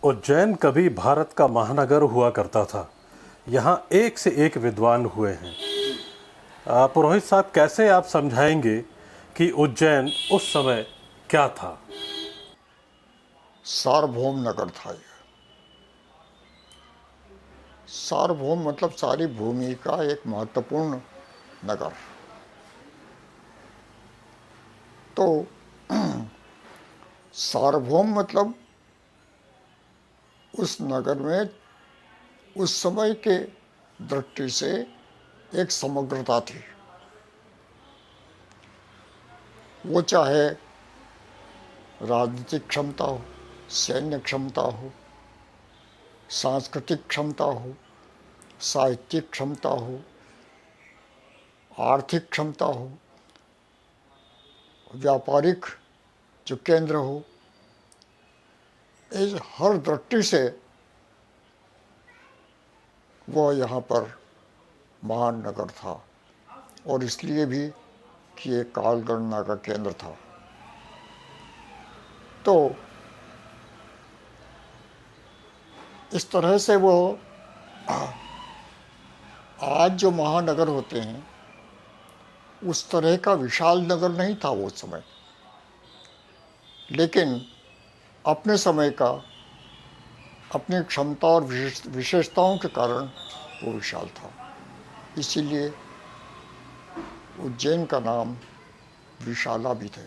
उज्जैन कभी भारत का महानगर हुआ करता था। यहाँ एक से एक विद्वान हुए हैं। पुरोहित साहब, कैसे आप समझाएंगे कि उज्जैन उस समय क्या था? सार्वभौम नगर था ये। सार्वभौम मतलब सारी भूमि का एक महत्वपूर्ण नगर। तो सार्वभौम मतलब उस नगर में उस समय के दृष्टि से एक समग्रता थी। वो चाहे राजनीतिक क्षमता हो, सैन्य क्षमता हो, सांस्कृतिक क्षमता हो, साहित्यिक क्षमता हो, आर्थिक क्षमता हो, व्यापारिक जो केंद्र हो, इस हर दृष्टि से वह यहाँ पर महान नगर था। और इसलिए भी कि ये कालगणना का केंद्र था। तो इस तरह से वो आज जो महानगर होते हैं उस तरह का विशाल नगर नहीं था वो समय, लेकिन अपने समय का अपनी क्षमता और विशेषताओं के कारण वो विशाल था। इसीलिए उज्जैन का नाम विशाला भी थे।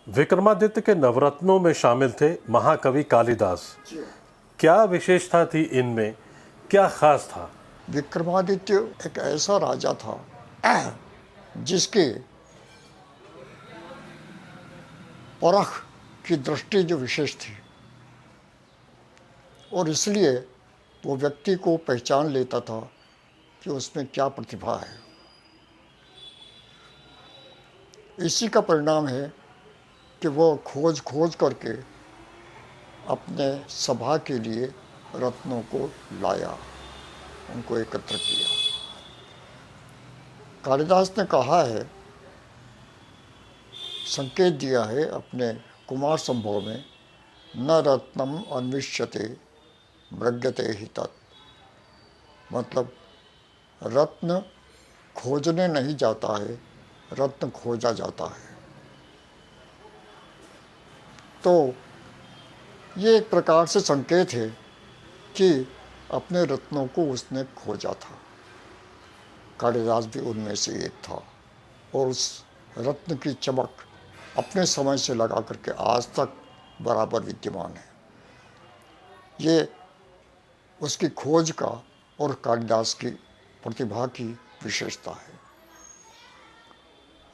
विक्रमादित्य के नवरत्नों में शामिल थे महाकवि कालिदास। क्या विशेषता थी इनमें, क्या खास था? विक्रमादित्य एक ऐसा राजा था जिसके परख की दृष्टि जो विशेष थी, और इसलिए वो व्यक्ति को पहचान लेता था कि उसमें क्या प्रतिभा है। इसी का परिणाम है कि वो खोज करके अपने सभा के लिए रत्नों को लाया, उनको एकत्र किया। कालिदास ने कहा है, संकेत दिया है अपने कुमार संभव में, न रत्नम अन्विष्यते मृग्यते हि तत्। मतलब रत्न खोजने नहीं जाता है, रत्न खोजा जाता है। तो ये एक प्रकार से संकेत है कि अपने रत्नों को उसने खोजा था। कालिदास भी उनमें से एक था, और उस रत्न की चमक अपने समय से लगा करके आज तक बराबर विद्यमान है। ये उसकी खोज का और कालिदास की प्रतिभा की विशेषता है।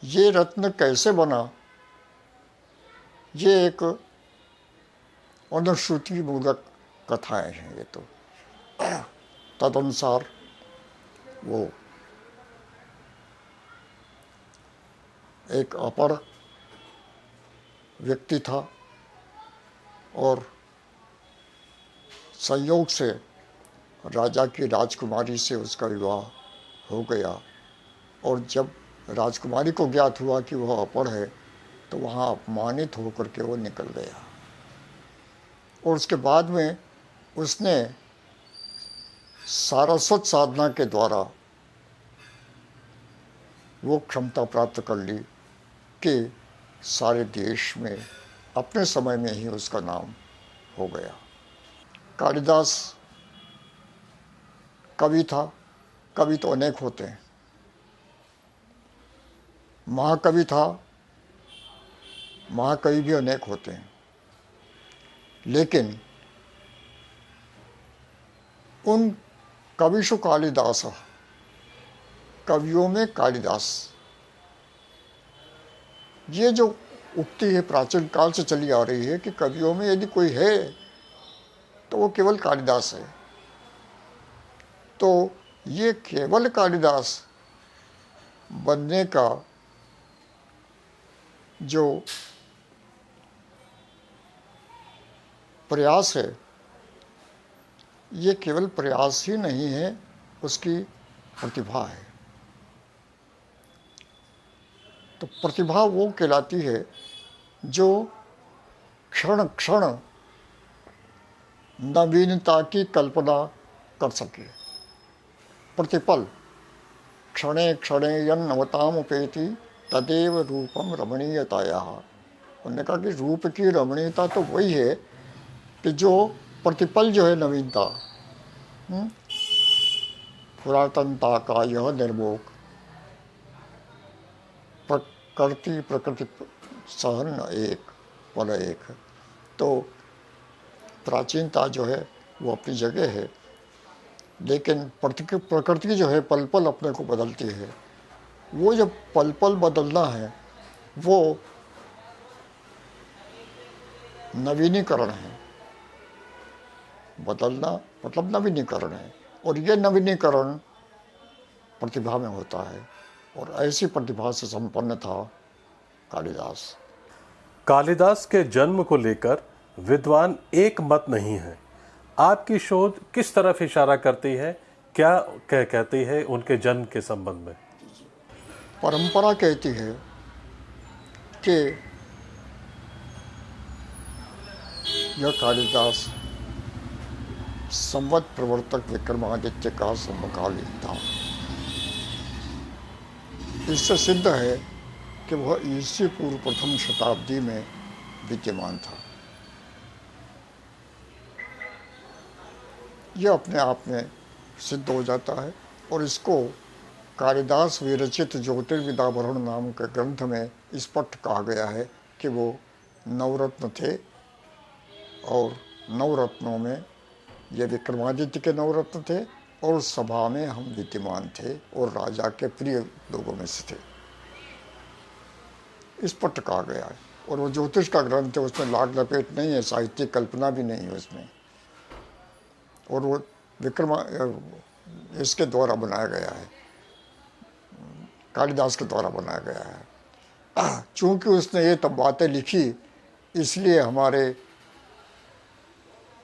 ये रत्न कैसे बना, ये एक अनुश्रुति मूलक कथाएं हैं। ये तो तदनुसार वो एक अपर व्यक्ति था और संयोग से राजा की राजकुमारी से उसका विवाह हो गया। और जब राजकुमारी को ज्ञात हुआ कि वह अपर है तो वहाँ अपमानित होकर के वो निकल गया। और उसके बाद में उसने सारस्वत साधना के द्वारा वो क्षमता प्राप्त कर ली कि सारे देश में अपने समय में ही उसका नाम हो गया। कालिदास कवि था। कवि तो अनेक होते हैं। महाकवि था, महाकवि भी अनेक होते हैं। लेकिन उन कविषु कालिदास, कवियों में कालिदास, ये जो उक्ति है प्राचीन काल से चली आ रही है कि कवियों में यदि कोई है तो वो केवल कालिदास है। तो ये केवल कालिदास बनने का जो प्रयास है, ये केवल प्रयास ही नहीं है, उसकी प्रतिभा है। तो प्रतिभा वो कहलाती है जो क्षण क्षण नवीनता की कल्पना कर सके। प्रतिपल क्षणे क्षणे यन्नवताम उपेति तदेव रूपम रमणीयताया। उन्होंने कहा कि रूप की रमणीयता तो वही है कि जो प्रतिपल जो है नवीनता, पुरातनता का यह निर्मोह, प्रकृति प्रकृति सहन एक पल एक। तो प्राचीनता जो है वो अपनी जगह है, लेकिन प्रकृति जो है पल पल अपने को बदलती है। वो जब पल पल बदलना है वो नवीनीकरण है। बदलना मतलब नवीनीकरण है, और ये नवीनीकरण प्रतिभा में होता है, और ऐसी प्रतिभा से संपन्न था कालिदास। कालिदास के जन्म को लेकर विद्वान एक मत नहीं है। आपकी शोध किस तरफ इशारा करती है, क्या कहती है उनके जन्म के संबंध में? परंपरा कहती है कि यह कालिदास संवत प्रवर्तक विक्रमादित्य का समकालीन था। इससे सिद्ध है कि वह ईसा पूर्व प्रथम शताब्दी में विद्यमान था। यह अपने आप में सिद्ध हो जाता है, और इसको कालिदास विरचित ज्योतिर्विदाभरण नाम के ग्रंथ में स्पष्ट कहा गया है कि वो नवरत्न थे, और नवरत्नों में ये विक्रमादित्य के नवरत्न थे, और सभा में हम विद्यमान थे और राजा के प्रिय लोगों में से थे, स्पष्ट कहा गया है। और वो ज्योतिष का ग्रंथ है, उसमें लाग लपेट नहीं है, साहित्यिक कल्पना भी नहीं है उसमें, और वो इसके द्वारा बनाया गया है, कालिदास के द्वारा बनाया गया है। चूंकि उसने ये तब बातें लिखी, इसलिए हमारे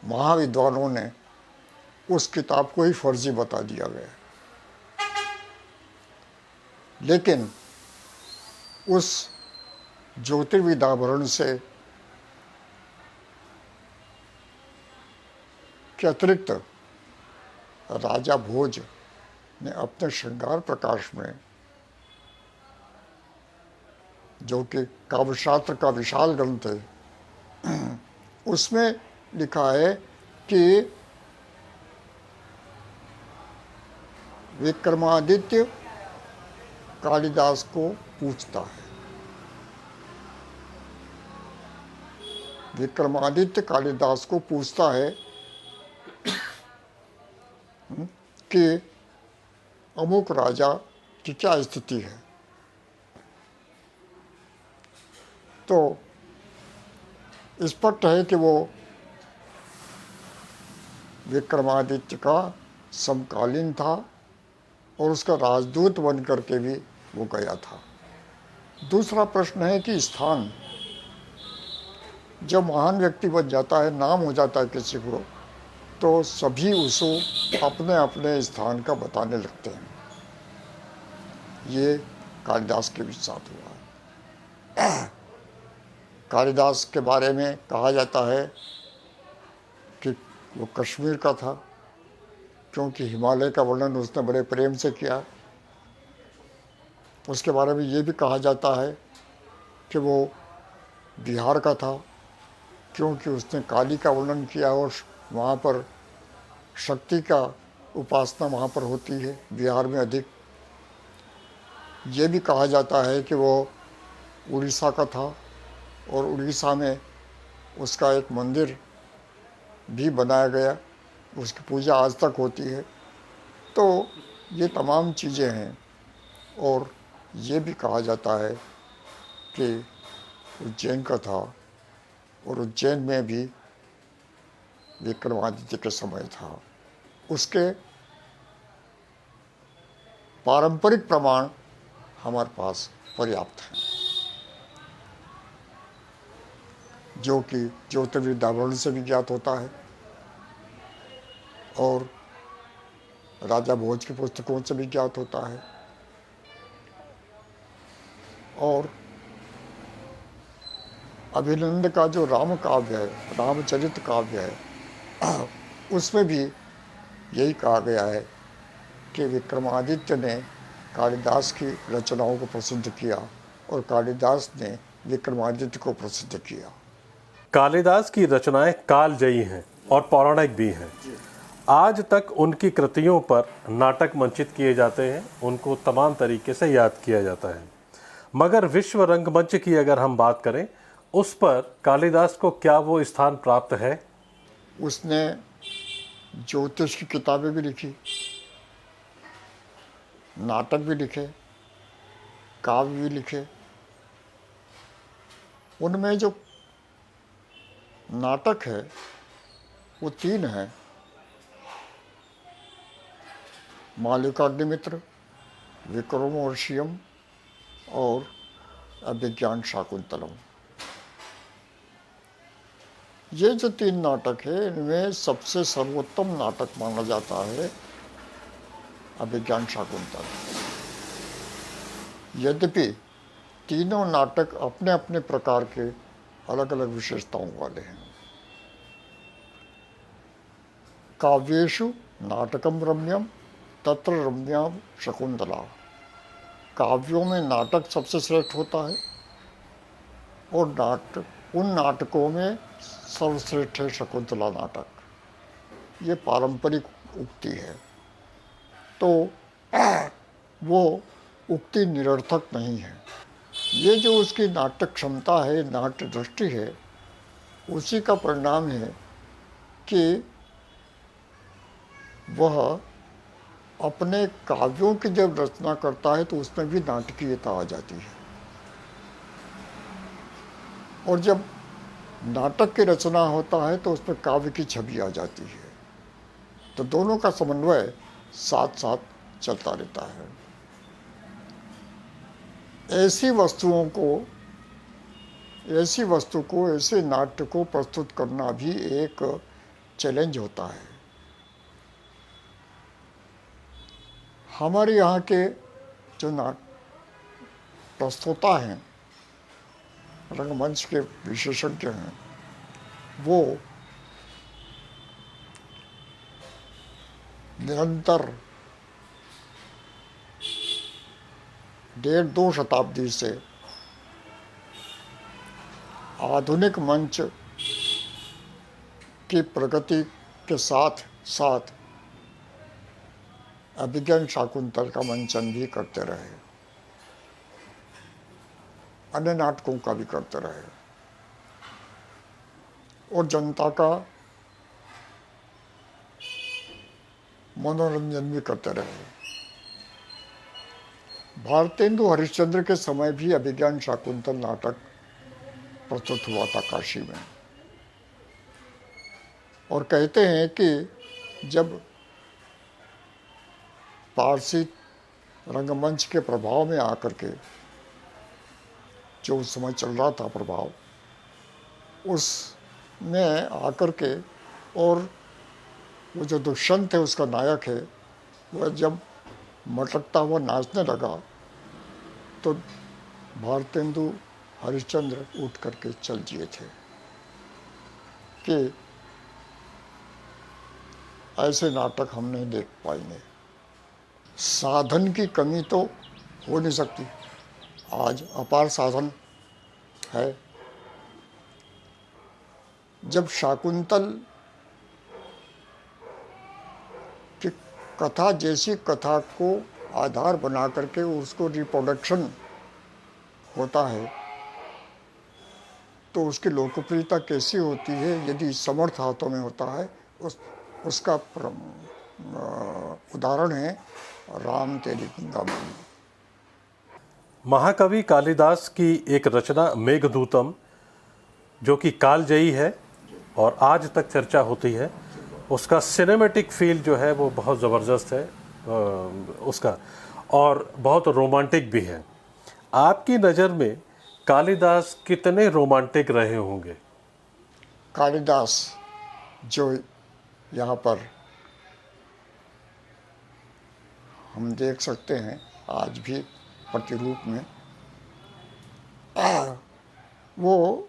महाविद्वानों ने उस किताब को ही फर्जी बता दिया गया। लेकिन उस ज्योतिर्विदाभरण से के अतिरिक्त राजा भोज ने अपने श्रृंगार प्रकाश में, जो कि काव्यशास्त्र का विशाल ग्रंथ है, उसमें लिखा है कि विक्रमादित्य कालिदास को पूछता है। विक्रमादित्य कालिदास को पूछता है कि अमुक राजा की क्या स्थिति है। तो स्पष्ट है कि वो विक्रमादित्य का समकालीन था, और उसका राजदूत बन करके भी वो गया था। दूसरा प्रश्न है कि स्थान, जब महान व्यक्ति बन जाता है, नाम हो जाता है किसी को, तो सभी उसको अपने अपने स्थान का बताने लगते हैं। ये कालिदास के भी साथ हुआ है। कालिदास के बारे में कहा जाता है कि वो कश्मीर का था, क्योंकि हिमालय का वर्णन उसने बड़े प्रेम से किया। उसके बारे में ये भी कहा जाता है कि वो बिहार का था, क्योंकि उसने काली का वर्णन किया, और वहाँ पर शक्ति का उपासना वहाँ पर होती है, बिहार में अधिक। ये भी कहा जाता है कि वो उड़ीसा का था, और उड़ीसा में उसका एक मंदिर भी बनाया गया, उसकी पूजा आज तक होती है। तो ये तमाम चीज़ें हैं। और ये भी कहा जाता है कि उज्जैन का था, और उज्जैन में भी विक्रमादित्य के समय था। उसके पारंपरिक प्रमाण हमारे पास पर्याप्त हैं, जो कि ज्योतिर्विदाभरण से भी ज्ञात होता है, और राजा भोज की पुस्तकों से भी ज्ञात होता है, और अभिनंद का जो राम काव्य है, रामचरित काव्य है, उसमें भी यही कहा गया है कि विक्रमादित्य ने कालिदास की रचनाओं को प्रसिद्ध किया और कालिदास ने विक्रमादित्य को प्रसिद्ध किया। कालिदास की रचनाएं कालजयी हैं और पौराणिक भी हैं। आज तक उनकी कृतियों पर नाटक मंचित किए जाते हैं, उनको तमाम तरीके से याद किया जाता है। मगर विश्व रंगमंच की अगर हम बात करें, उस पर कालिदास को क्या वो स्थान प्राप्त है? उसने ज्योतिष की किताबें भी लिखी, नाटक भी लिखे, काव्य भी लिखे। उनमें जो नाटक है वो 3 हैं: मालिकाग्निमित्र, विक्रमोर्वशीयम और अभिज्ञान शाकुंतलम। ये जो 3 नाटक है, इनमें सबसे सर्वोत्तम नाटक माना जाता है अभिज्ञान शाकुंतल। यद्यपि तीनों नाटक अपने अपने प्रकार के अलग अलग विशेषताओं वाले हैं। काव्येषु नाटकम रम्यम तत्र रम्याम शकुंतला। काव्यों में नाटक सबसे श्रेष्ठ होता है और उन नाटकों में सर्वश्रेष्ठ है शकुंतला नाटक। ये पारंपरिक उक्ति है, तो वो उक्ति निरर्थक नहीं है। ये जो उसकी नाटक क्षमता है, नाट्य दृष्टि है, उसी का परिणाम है कि वह अपने काव्यों की जब रचना करता है तो उसमें भी नाटकीयता आ जाती है, और जब नाटक की रचना होता है तो उसमें काव्य की छवि आ जाती है। तो दोनों का समन्वय साथ साथ चलता रहता है। ऐसी वस्तु को ऐसे नाट्य को प्रस्तुत करना भी एक चैलेंज होता है। हमारे यहाँ के जो प्रस्तोता हैं, रंगमंच के विशेषज्ञ हैं, वो निरंतर 1.5-2 शताब्दी से आधुनिक मंच की प्रगति के साथ साथ अभिज्ञान शाकुंतल का मंचन भी करते रहे, अन्य नाटकों का भी करते रहे और जनता का मनोरंजन भी करते रहे। भारतेंदु हरिश्चंद्र के समय भी अभिज्ञान शाकुंतल नाटक प्रस्तुत हुआ था काशी में, और कहते हैं कि जब पारसी रंगमंच के प्रभाव में आकर के जो उस समय चल रहा था प्रभाव, उसमें आकर के, और वो जो दुष्यंत है उसका नायक है, वह जब मटकता हुआ नाचने लगा तो भारतेंदु हरिश्चंद्र उठ करके चल दिए थे कि ऐसे नाटक हम नहीं देख पाएंगे। साधन की कमी तो हो नहीं सकती, आज अपार साधन है। जब शाकुंतल की कथा जैसी कथा को आधार बना करके उसको रिप्रोडक्शन होता है, तो उसकी लोकप्रियता कैसी होती है यदि समर्थ हाथों में होता है। उसका उदाहरण है राम तेरी गंगा मैली। महाकवि कालिदास की एक रचना मेघदूतम, जो कि कालजयी है और आज तक चर्चा होती है, उसका सिनेमैटिक फील जो है वो बहुत ज़बरदस्त है उसका, और बहुत रोमांटिक भी है। आपकी नज़र में कालिदास कितने रोमांटिक रहे होंगे? कालिदास जो यहाँ पर हम देख सकते हैं आज भी प्रतिरूप में, वो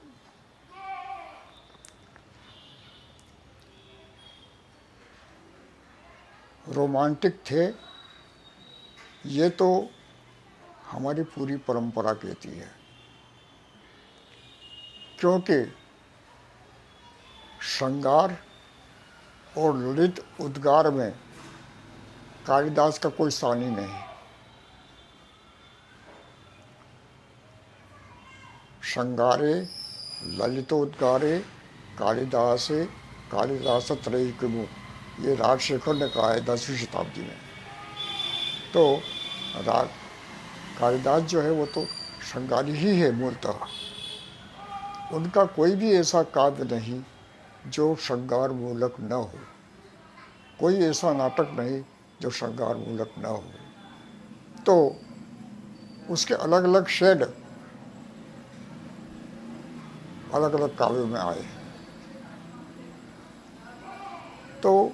रोमांटिक थे, ये तो हमारी पूरी परंपरा कहती है, क्योंकि श्रृंगार और ललित उद्गार में कालिदास का कोई सानी नहीं। श्रृंगारे ललितोद्गारे कालिदासे कालिदास त्रयिकमु, ये राजशेखर ने कहा है 10वीं शताब्दी में। तो राग कालिदास जो है वो तो श्रृंगारी ही है मूलतः। उनका कोई भी ऐसा काव्य नहीं जो श्रृंगार मूलक न हो, कोई ऐसा नाटक नहीं जो श्रृंगार मूलक न हो। तो उसके अलग अलग शेड अलग अलग काव्यों में आए। तो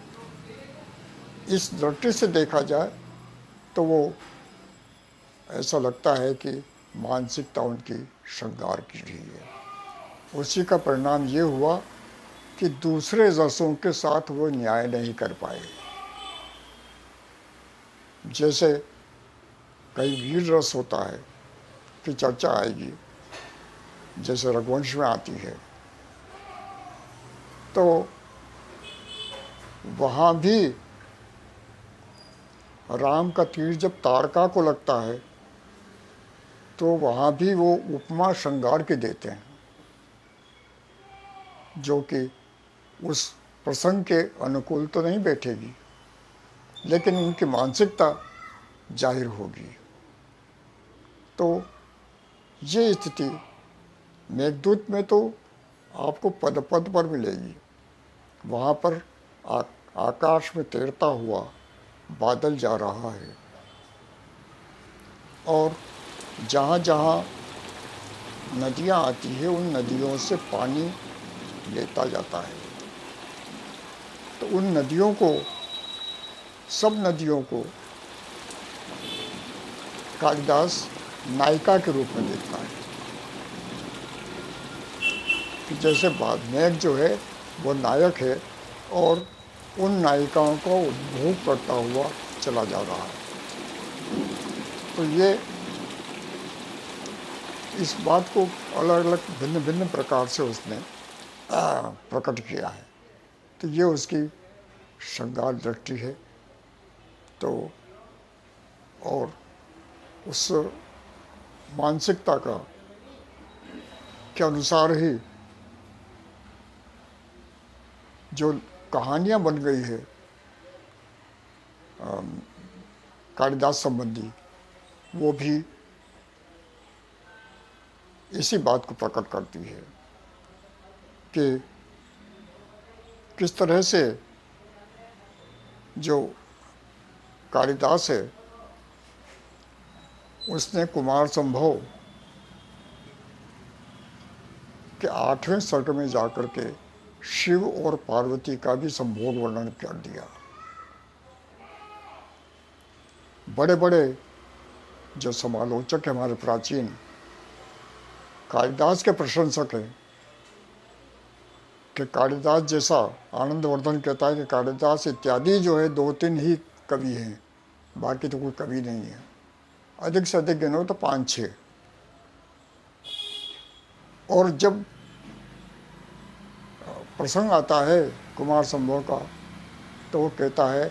इस दृष्टि से देखा जाए तो वो ऐसा लगता है कि मानसिकता उनकी श्रृंगार की रही है। उसी का परिणाम ये हुआ कि दूसरे रसों के साथ वो न्याय नहीं कर पाए। जैसे कई वीर रस होता है कि चर्चा आएगी, जैसे रघुवंश में आती है, तो वहाँ भी राम का तीर जब ताड़का को लगता है तो वहाँ भी वो उपमा श्रृंगार के देते हैं, जो कि उस प्रसंग के अनुकूल तो नहीं बैठेगी, लेकिन उनकी मानसिकता जाहिर होगी। तो ये स्थिति मेघदूत में तो आपको पद पद पर मिलेगी। वहाँ पर आकाश में तैरता हुआ बादल जा रहा है और जहाँ जहाँ नदियाँ आती है उन नदियों से पानी लेता जाता है। तो उन नदियों को, सब नदियों को कालिदास नायिका के रूप में देखता है कि जैसे मेघ जो है वो नायक है और उन नायिकाओं को उपभोग करता हुआ चला जा रहा है। तो ये इस बात को अलग अलग भिन्न भिन्न प्रकार से उसने प्रकट किया है। तो ये उसकी श्रृंगार दृष्टि है। तो और उस मानसिकता का के अनुसार ही जो कहानियाँ बन गई है कालिदास संबंधी, वो भी इसी बात को प्रकट करती है कि किस तरह से जो कालिदास है उसने कुमार संभव के 8वें सर्ग में जाकर के शिव और पार्वती का भी संभोग वर्णन कर दिया। बड़े बड़े जो समालोचक हैं हमारे प्राचीन, कालिदास के प्रशंसक हैं कि कालिदास जैसा, आनंदवर्धन कहता है कि कालिदास इत्यादि जो है 2-3 ही कवि हैं, बाकी तो कोई कवि नहीं है। अधिक से अधिक गिनो तो 5-6। और जब प्रसंग आता है कुमार संभव का तो वो कहता है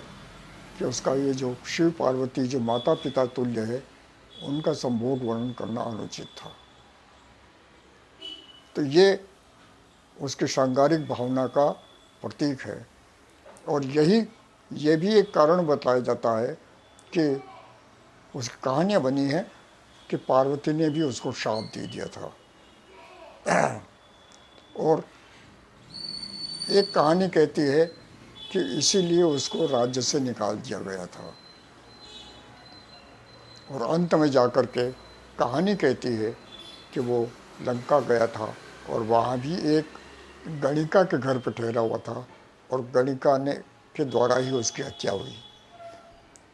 कि उसका ये जो शिव पार्वती जो माता पिता तुल्य है उनका संभोग वर्णन करना अनुचित था। तो ये उसकी सांगारिक भावना का प्रतीक है। और ये भी एक कारण बताया जाता है कि उसकी कहानियाँ बनी हैं कि पार्वती ने भी उसको श्राप दे दिया था। और एक कहानी कहती है कि इसीलिए उसको राज्य से निकाल दिया गया था। और अंत में जाकर के कहानी कहती है कि वो लंका गया था और वहाँ भी एक गणिका के घर पर ठहरा हुआ था और गणिका ने के द्वारा ही उसकी हत्या हुई।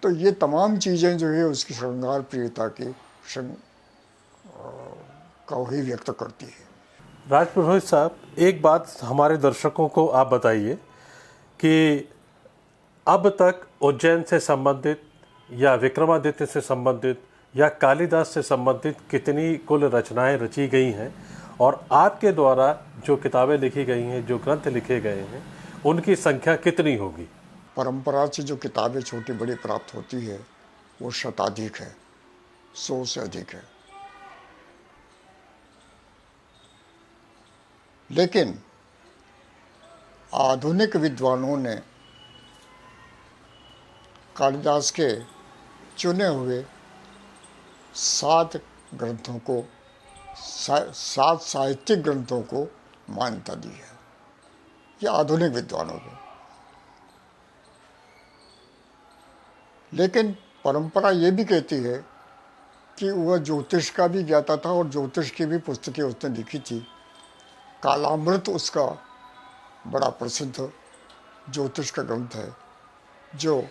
तो ये तमाम चीज़ें जो है उसकी श्रृंगार प्रियता की को ही व्यक्त करती है। राजपुरोहित साहब, एक बात हमारे दर्शकों को आप बताइए कि अब तक उज्जैन से संबंधित या विक्रमादित्य से संबंधित या कालिदास से संबंधित कितनी कुल रचनाएं रची गई हैं और आपके द्वारा जो किताबें लिखी गई हैं, जो ग्रंथ लिखे गए हैं, उनकी संख्या कितनी होगी? परंपरा से जो किताबें छोटी बड़ी प्राप्त होती है वो शताधिक है, 100 से अधिक है। लेकिन आधुनिक विद्वानों ने कालिदास के चुने हुए 7 ग्रंथों को, 7 साहित्यिक ग्रंथों को मान्यता दी है, ये आधुनिक विद्वानों को। लेकिन परंपरा ये भी कहती है कि वह ज्योतिष का भी ज्ञाता था और ज्योतिष की भी पुस्तकें उसने लिखी थी। कालामृत उसका बड़ा प्रसिद्ध ज्योतिष का ग्रंथ है जो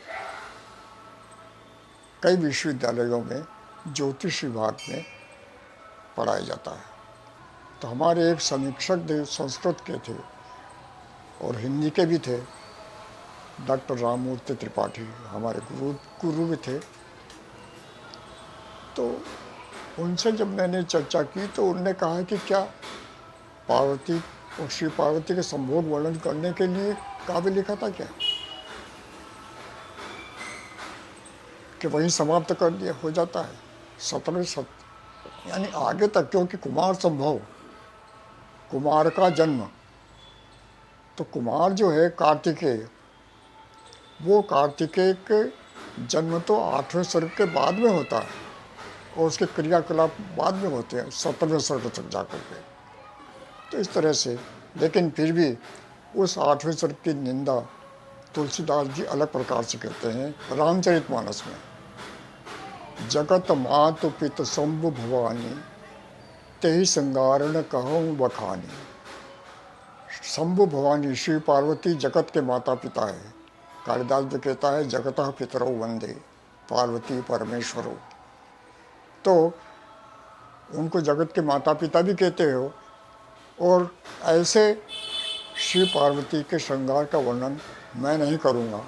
कई विश्वविद्यालयों में ज्योतिष विभाग में पढ़ाया जाता है। तो हमारे एक समीक्षक थे, संस्कृत के थे और हिंदी के भी थे, डॉक्टर राममूर्ति त्रिपाठी, हमारे गुरु भी थे। तो उनसे जब मैंने चर्चा की तो उन्होंने कहा कि क्या पार्वती और श्री पार्वती के संभोग वर्णन करने के लिए काव्य लिखा था क्या, कि वहीं समाप्त कर दिया हो जाता है 17वें शतक यानी आगे तक? क्योंकि कुमार संभव, कुमार का जन्म, तो कुमार जो है कार्तिकेय, वो कार्तिकेय के जन्म तो 8वें सर्ग के बाद में होता है और उसके क्रियाकलाप बाद में होते हैं 17वें सर्ग तक जाकर के। तो इस तरह से, लेकिन फिर भी उस 8वें सर्ग की निंदा तुलसीदास जी अलग प्रकार से कहते हैं रामचरितमानस में। जगत मातु पित शंभु भवानी, तेहि संगारण कहूँ बखानी। शंभु भवानी श्री पार्वती जगत के माता पिता है। कालिदास भी कहता है जगतः पितरौ वंदे पार्वती परमेश्वरो। तो उनको जगत के माता पिता भी कहते हो और ऐसे श्री पार्वती के श्रृंगार का वर्णन मैं नहीं करूँगा,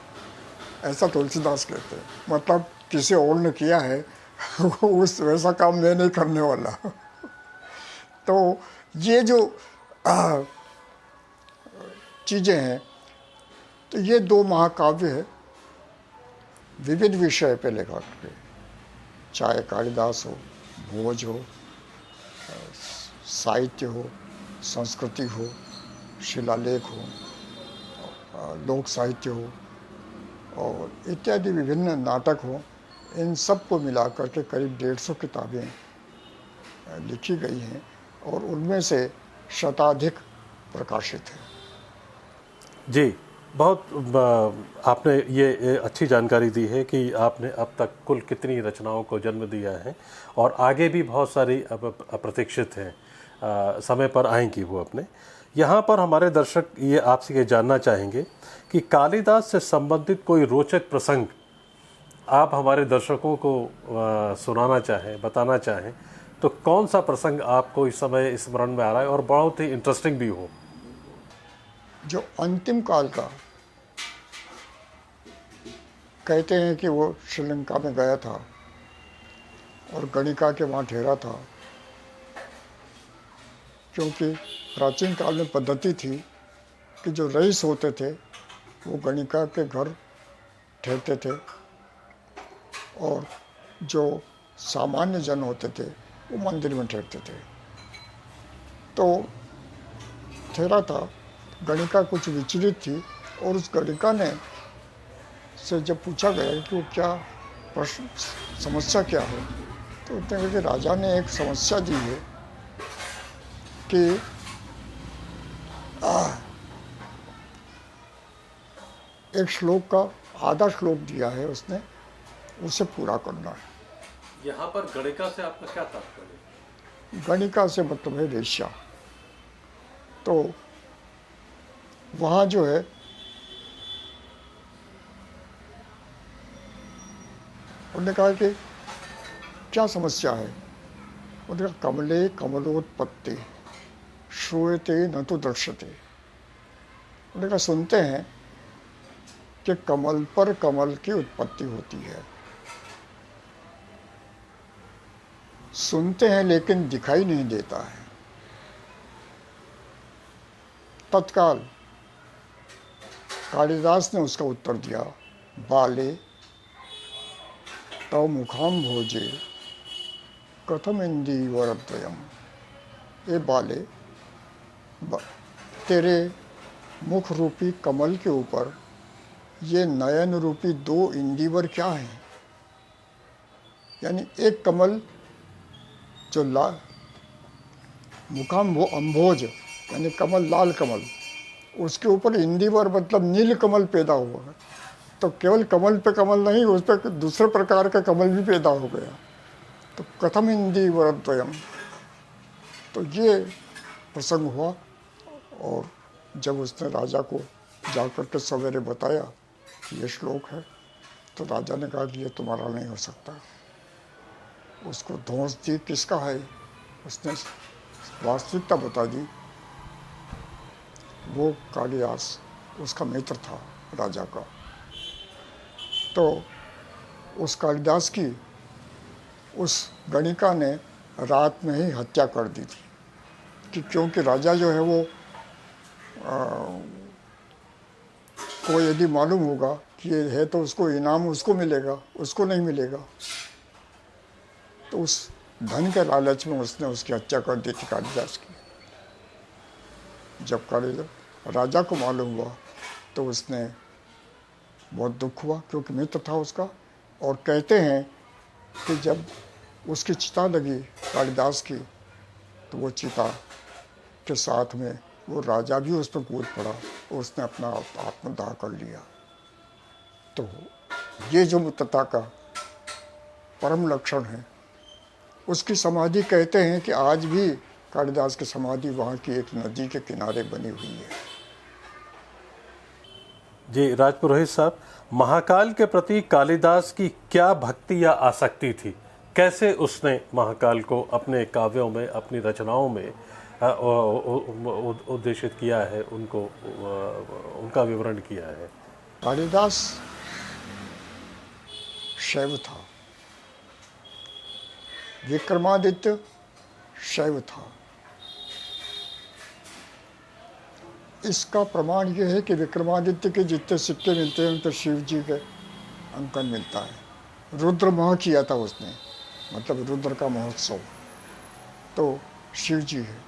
ऐसा तुलसीदास कहते हैं। मतलब किसी और ने किया है उस वैसा काम मैं नहीं करने वाला। तो ये जो चीज़ें हैं, तो ये 2 महाकाव्य है विविध विषय पे लेकर के, चाहे कालिदास हो, भोज हो, साहित्य हो, संस्कृति हो, शिलालेख हो, लोक साहित्य हो और इत्यादि विभिन्न नाटक हो, इन सब को मिलाकर के करीब 150 किताबें लिखी गई हैं और उनमें से शताधिक प्रकाशित हैं। जी, बहुत आपने ये अच्छी जानकारी दी है कि आपने अब तक कुल कितनी रचनाओं को जन्म दिया है और आगे भी बहुत सारी अप्रतीक्षित हैं, समय पर आएंगी वो अपने। यहाँ पर हमारे दर्शक ये आपसे ये जानना चाहेंगे कि कालिदास से संबंधित कोई रोचक प्रसंग आप हमारे दर्शकों को सुनाना चाहें, बताना चाहें, तो कौन सा प्रसंग आपको इस समय स्मरण में आ रहा है और बहुत ही इंटरेस्टिंग भी हो? जो अंतिम काल का कहते हैं कि वो श्रीलंका में गया था और गणिका के वहाँ ठहरा था, क्योंकि प्राचीन काल में पद्धति थी कि जो रईस होते थे वो गणिका के घर ठहरते थे और जो सामान्य जन होते थे वो मंदिर में ठहरते थे। तो ठहरा था, गणिका कुछ विचलित थी और उस गणिका ने से जब पूछा गया कि वो क्या प्रश्न, समस्या क्या है, तो उसने कहा कि राजा ने एक समस्या दी है कि एक श्लोक का आधा श्लोक दिया है उसने, उसे पूरा करना है। यहाँ पर गणिका से आपका क्या तात्पर्य? गणिका से मतलब है वेश्या। तो वहाँ जो है उन्होंने कहा कि क्या समस्या है? उन्होंने कहा कमले कमलोत्पत्ति श्रूयते न तो दृश्यते। उन्होंने कहा सुनते हैं कि कमल पर कमल की उत्पत्ति होती है। सुनते हैं लेकिन दिखाई नहीं देता है। तत्काल कालिदास ने उसका उत्तर दिया, बाले तव मुखाम भोजे कथम इंदीवरद्वयम। ए बाले, तेरे मुख रूपी कमल के ऊपर ये नयन रूपी दो इंदिवर क्या हैं? यानी एक कमल जो लाल, मुखाम अम्भोज यानी कमल, लाल कमल, उसके ऊपर इंदिवर मतलब नील कमल पैदा हुआ है। तो केवल कमल पे कमल नहीं, उस पर दूसरे प्रकार का कमल भी पैदा हो गया। तो कथम इंदिवरद्वयम, तो ये प्रसंग हुआ। और जब उसने राजा को जाकर के सवेरे बताया कि ये श्लोक है, तो राजा ने कहा कि ये तुम्हारा नहीं हो सकता। उसको धौंस दी, किसका है? उसने वास्तविकता बता दी। वो कालिदास उसका मित्र था राजा का। तो उस कालिदास की उस गणिका ने रात में ही हत्या कर दी थी कि क्योंकि राजा जो है वो को यदि मालूम होगा कि ये है तो उसको इनाम उसको मिलेगा, उसको नहीं मिलेगा। तो उस धन के लालच में उसने उसकी हत्या कर दी थी कालिदास की। जब कालिदास राजा को मालूम हुआ तो उसने बहुत दुख हुआ, क्योंकि मित्र था उसका। और कहते हैं कि जब उसकी चिता लगी कालिदास की, तो वो चिता के साथ में वो राजा भी उस पर कूद पड़ा, उसने अपना आत्मदाह कर लिया। तो ये जो मित्रता का परम लक्षण है, उसकी समाधि कहते हैं कि आज भी कालिदास की समाधि वहाँ की एक नदी के किनारे बनी हुई है। जी राजपुरोहित साहब, महाकाल के प्रति कालिदास की क्या भक्ति या आसक्ति थी? कैसे उसने महाकाल को अपने काव्यों में, अपनी रचनाओं में उद्देशित किया है, उनको उनका विवरण किया है? कालिदास शैव था, विक्रमादित्य शैव था। इसका प्रमाण यह है कि विक्रमादित्य के जितने सिक्के मिलते हैं उन पर शिव जी के अंकन मिलता है। रुद्र मह किया था उसने, मतलब रुद्र का महोत्सव, तो शिव जी है।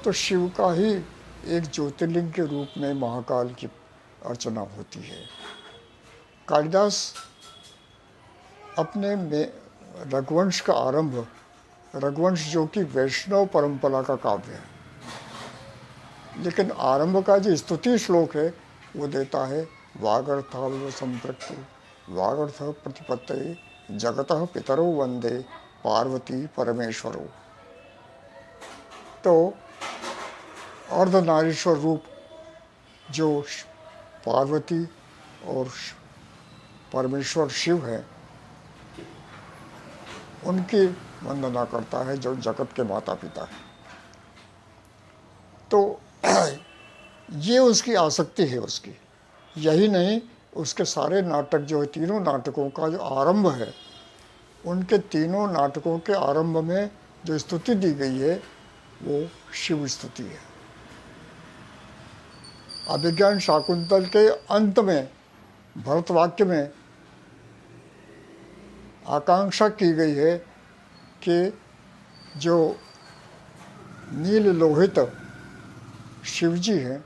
तो शिव का ही एक ज्योतिर्लिंग के रूप में महाकाल की अर्चना होती है। कालिदास अपने में रघुवंश का आरंभ, रघुवंश जो कि वैष्णव परंपरा का काव्य है, लेकिन आरंभ का जो स्तुति श्लोक है वो देता है, वागर्थाव संपृक्ति वागर्थ प्रतिपत्तये जगतः पितरो वंदे पार्वती परमेश्वरो। तो अर्धनारीश्वर रूप जो पार्वती और परमेश्वर शिव है, उनकी वंदना करता है, जो जगत के माता पिता है। तो ये उसकी आसक्ति है उसकी। यही नहीं, उसके सारे नाटक जो है, तीनों नाटकों का जो आरंभ है, उनके तीनों नाटकों के आरंभ में जो स्तुति दी गई है वो शिव स्तुति है। अभिज्ञान शाकुंतल के अंत में भरतवाक्य में आकांक्षा की गई है कि जो नील लोहित शिव जी हैं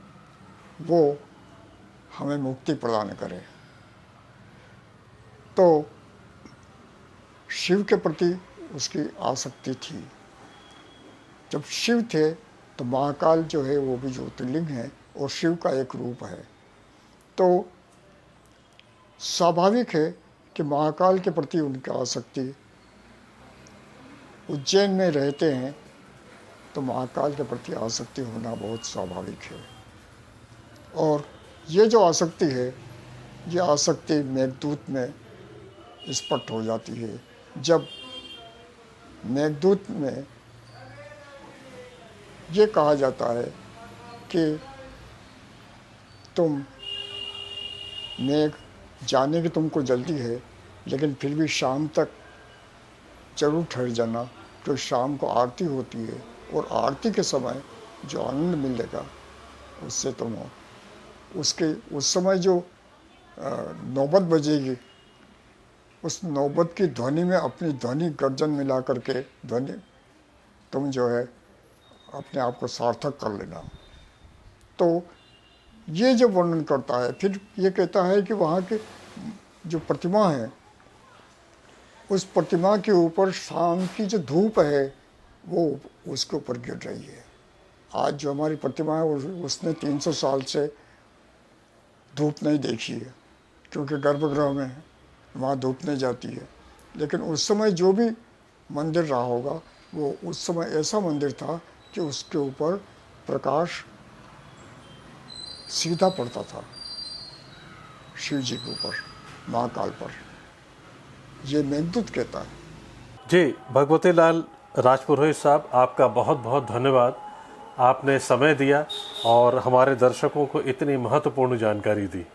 वो हमें मुक्ति प्रदान करें। तो शिव के प्रति उसकी आसक्ति थी। जब शिव थे तो महाकाल जो है वो भी ज्योतिर्लिंग है और शिव का एक रूप है। तो स्वाभाविक है कि महाकाल के प्रति उनकी आसक्ति, उज्जैन में रहते हैं तो महाकाल के प्रति आसक्ति होना बहुत स्वाभाविक है। और ये जो आसक्ति है, ये आसक्ति मेघदूत में स्पष्ट हो जाती है। जब मेघदूत में ये कहा जाता है कि तुम मैं जाने की तुमको जल्दी है, लेकिन फिर भी शाम तक जरूर ठहर जाना, तो शाम को आरती होती है और आरती के समय जो आनंद मिलेगा उससे तुम उसके उस समय जो नौबत बजेगी, उस नौबत की ध्वनि में अपनी ध्वनि गर्जन मिला करके ध्वनि तुम जो है अपने आप को सार्थक कर लेना। तो ये जो वर्णन करता है, फिर ये कहता है कि वहाँ की जो प्रतिमा है, उस प्रतिमा के ऊपर शाम की जो धूप है वो उसके ऊपर गिर रही है। आज जो हमारी प्रतिमा है उसने 300 साल से धूप नहीं देखी है, क्योंकि गर्भगृह में है, वहाँ धूप नहीं जाती है। लेकिन उस समय जो भी मंदिर रहा होगा, वो उस समय ऐसा मंदिर था कि उसके ऊपर प्रकाश सीधा पड़ता था शिव जी के ऊपर, महाकाल पर। ये मेघदूत कहता है। जी, भगवती लाल राजपुरोहित साहब, आपका बहुत बहुत धन्यवाद। आपने समय दिया और हमारे दर्शकों को इतनी महत्वपूर्ण जानकारी दी।